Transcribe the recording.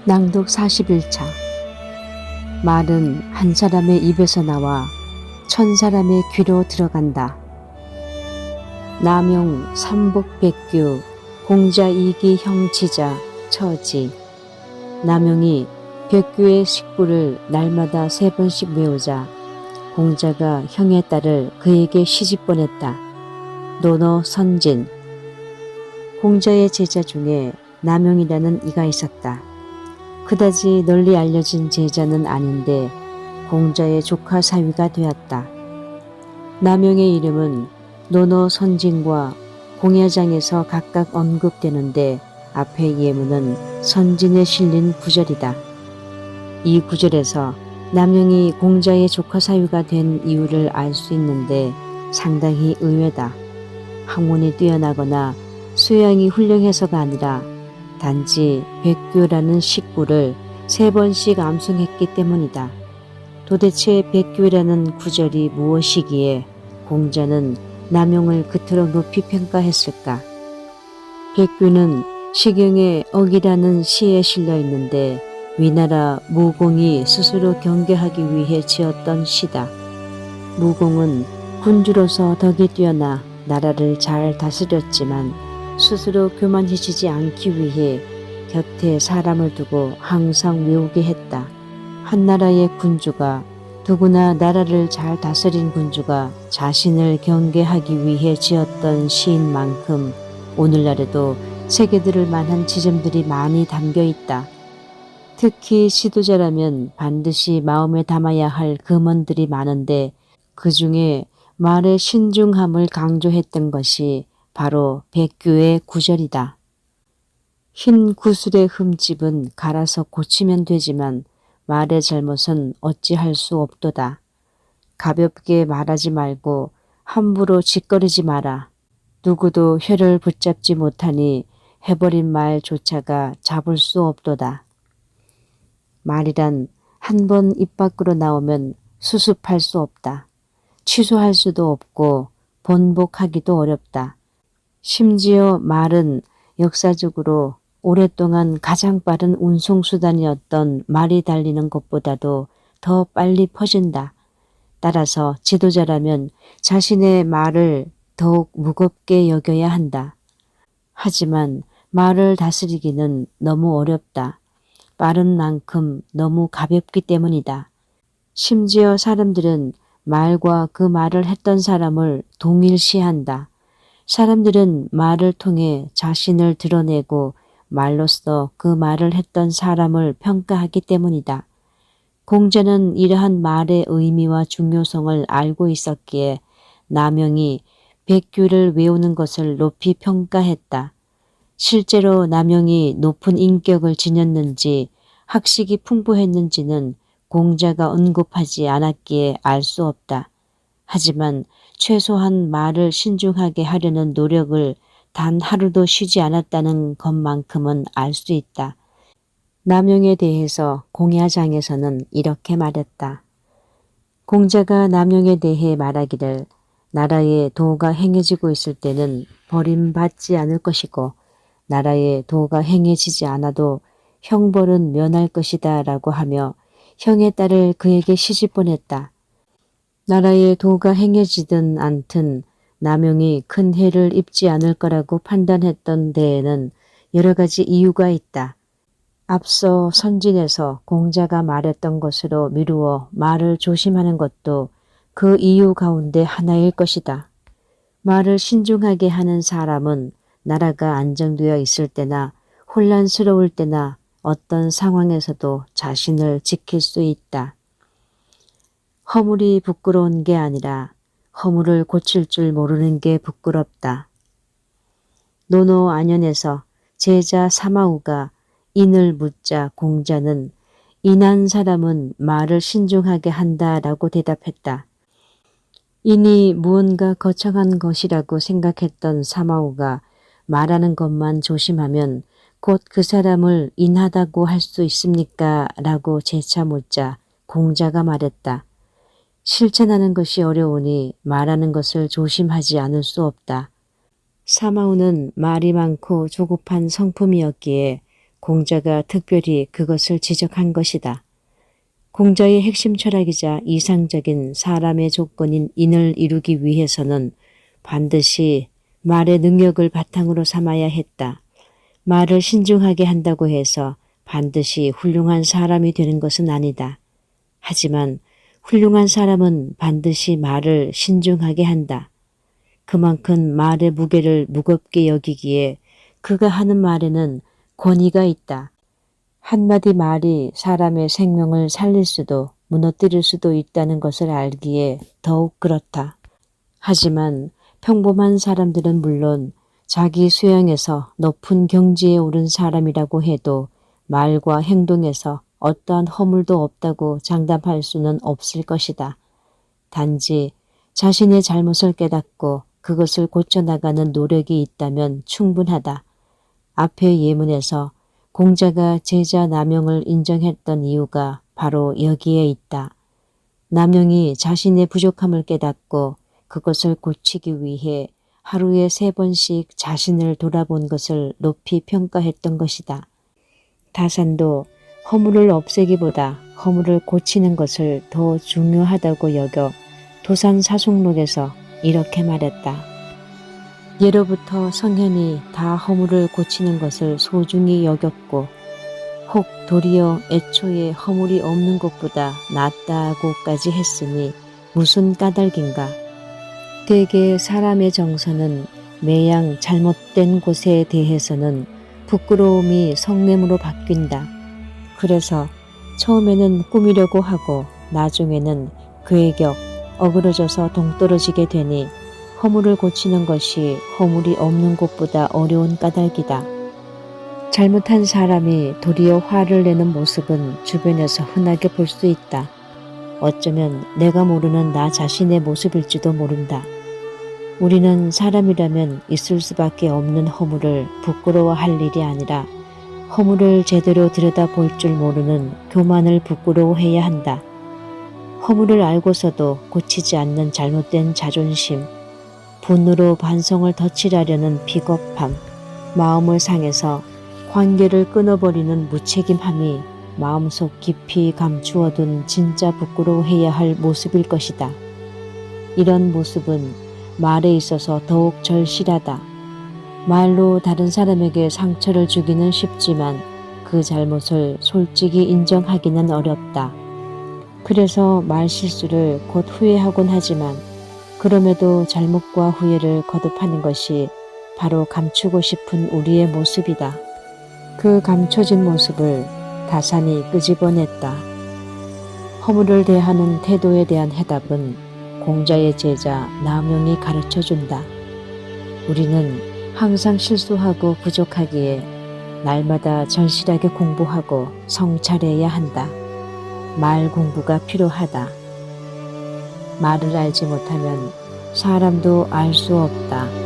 낭독 41차. 말은 한 사람의 입에서 나와 1000사람의 귀로 들어간다. 남용 삼복백규 공자 이기 형치자 처지. 남용이 백규의 식구를 날마다 3번씩 외우자 공자가 형의 딸을 그에게 시집 보냈다. 논어 선진. 공자의 제자 중에 남용이라는 이가 있었다. 그다지 널리 알려진 제자는 아닌데 공자의 조카 사위가 되었다. 남용의 이름은 논어 선진과 공야장에서 각각 언급되는데 앞의 예문은 선진에 실린 구절이다. 이 구절에서 남용이 공자의 조카 사위가 된 이유를 알 수 있는데 상당히 의외다. 학문이 뛰어나거나 수양이 훌륭해서가 아니라 단지 백규라는 식구를 3번씩 암송했기 때문이다. 도대체 백규라는 구절이 무엇이기에 공자는 남용을 그토록 높이 평가했을까? 백규는 시경의 억이라는 시에 실려 있는데 위나라 무공이 스스로 경계하기 위해 지었던 시다. 무공은 군주로서 덕이 뛰어나 나라를 잘 다스렸지만 스스로 교만해지지 않기 위해 곁에 사람을 두고 항상 외우게 했다. 한나라의 군주가 누구나 나라를 잘 다스린 군주가 자신을 경계하기 위해 지었던 시인 만큼 오늘날에도 새겨들을 만한 지점들이 많이 담겨 있다. 특히 시도자라면 반드시 마음에 담아야 할 금언들이 많은데 그 중에 말의 신중함을 강조했던 것이 바로 백규의 구절이다. 흰 구슬의 흠집은 갈아서 고치면 되지만 말의 잘못은 어찌할 수 없도다. 가볍게 말하지 말고 함부로 짓거리지 마라. 누구도 혀를 붙잡지 못하니 해버린 말조차가 잡을 수 없도다. 말이란 한 번 입 밖으로 나오면 수습할 수 없다. 취소할 수도 없고 번복하기도 어렵다. 심지어 말은 역사적으로 오랫동안 가장 빠른 운송수단이었던 말이 달리는 것보다도 더 빨리 퍼진다. 따라서 지도자라면 자신의 말을 더욱 무겁게 여겨야 한다. 하지만 말을 다스리기는 너무 어렵다. 빠른 만큼 너무 가볍기 때문이다. 심지어 사람들은 말과 그 말을 했던 사람을 동일시한다. 사람들은 말을 통해 자신을 드러내고 말로써 그 말을 했던 사람을 평가하기 때문이다. 공자는 이러한 말의 의미와 중요성을 알고 있었기에 남용이 백규를 외우는 것을 높이 평가했다. 실제로 남용이 높은 인격을 지녔는지 학식이 풍부했는지는 공자가 언급하지 않았기에 알 수 없다. 하지만 최소한 말을 신중하게 하려는 노력을 단 하루도 쉬지 않았다는 것만큼은 알 수 있다. 남용에 대해서 공야장에서는 이렇게 말했다. 공자가 남용에 대해 말하기를 나라에 도가 행해지고 있을 때는 버림받지 않을 것이고 나라에 도가 행해지지 않아도 형벌은 면할 것이다 라고 하며 형의 딸을 그에게 시집 보냈다. 나라에 도가 행해지든 않든 남용이 큰 해를 입지 않을 거라고 판단했던 데에는 여러 가지 이유가 있다. 앞서 선진에서 공자가 말했던 것으로 미루어 말을 조심하는 것도 그 이유 가운데 하나일 것이다. 말을 신중하게 하는 사람은 나라가 안정되어 있을 때나 혼란스러울 때나 어떤 상황에서도 자신을 지킬 수 있다. 허물이 부끄러운 게 아니라 허물을 고칠 줄 모르는 게 부끄럽다. 논어 안연에서 제자 사마우가 인을 묻자 공자는 인한 사람은 말을 신중하게 한다라고 대답했다. 인이 무언가 거창한 것이라고 생각했던 사마우가 말하는 것만 조심하면 곧 그 사람을 인하다고 할 수 있습니까? 라고 재차 묻자 공자가 말했다. 실천하는 것이 어려우니 말하는 것을 조심하지 않을 수 없다. 사마우는 말이 많고 조급한 성품이었기에 공자가 특별히 그것을 지적한 것이다. 공자의 핵심 철학이자 이상적인 사람의 조건인 인을 이루기 위해서는 반드시 말의 능력을 바탕으로 삼아야 했다. 말을 신중하게 한다고 해서 반드시 훌륭한 사람이 되는 것은 아니다. 하지만 훌륭한 사람은 반드시 말을 신중하게 한다. 그만큼 말의 무게를 무겁게 여기기에 그가 하는 말에는 권위가 있다. 한마디 말이 사람의 생명을 살릴 수도 무너뜨릴 수도 있다는 것을 알기에 더욱 그렇다. 하지만 평범한 사람들은 물론 자기 수양에서 높은 경지에 오른 사람이라고 해도 말과 행동에서 어떠한 허물도 없다고 장담할 수는 없을 것이다. 단지 자신의 잘못을 깨닫고 그것을 고쳐나가는 노력이 있다면 충분하다. 앞의 예문에서 공자가 제자 남용을 인정했던 이유가 바로 여기에 있다. 남용이 자신의 부족함을 깨닫고 그것을 고치기 위해 하루에 3번씩 자신을 돌아본 것을 높이 평가했던 것이다. 다산도 허물을 없애기보다 허물을 고치는 것을 더 중요하다고 여겨 도산사송록에서 이렇게 말했다. 예로부터 성현이 다 허물을 고치는 것을 소중히 여겼고 혹 도리어 애초에 허물이 없는 것보다 낫다고까지 했으니 무슨 까닭인가. 대개 사람의 정서는 매양 잘못된 곳에 대해서는 부끄러움이 성냄으로 바뀐다. 그래서 처음에는 꾸미려고 하고 나중에는 괴격, 어그러져서 동떨어지게 되니 허물을 고치는 것이 허물이 없는 곳보다 어려운 까닭이다. 잘못한 사람이 도리어 화를 내는 모습은 주변에서 흔하게 볼 수 있다. 어쩌면 내가 모르는 나 자신의 모습일지도 모른다. 우리는 사람이라면 있을 수밖에 없는 허물을 부끄러워할 일이 아니라 허물을 제대로 들여다볼 줄 모르는 교만을 부끄러워해야 한다. 허물을 알고서도 고치지 않는 잘못된 자존심, 분으로 반성을 덧칠하려는 비겁함, 마음을 상해서 관계를 끊어버리는 무책임함이 마음속 깊이 감추어둔 진짜 부끄러워해야 할 모습일 것이다. 이런 모습은 말에 있어서 더욱 절실하다. 말로 다른 사람에게 상처를 주기는 쉽지만 그 잘못을 솔직히 인정하기는 어렵다. 그래서 말 실수를 곧 후회하곤 하지만 그럼에도 잘못과 후회를 거듭하는 것이 바로 감추고 싶은 우리의 모습이다. 그 감춰진 모습을 다산이 끄집어냈다. 허물을 대하는 태도에 대한 해답은 공자의 제자 남용이 가르쳐준다. 우리는 항상 실수하고 부족하기에 날마다 절실하게 공부하고 성찰해야 한다. 말 공부가 필요하다. 말을 알지 못하면 사람도 알 수 없다.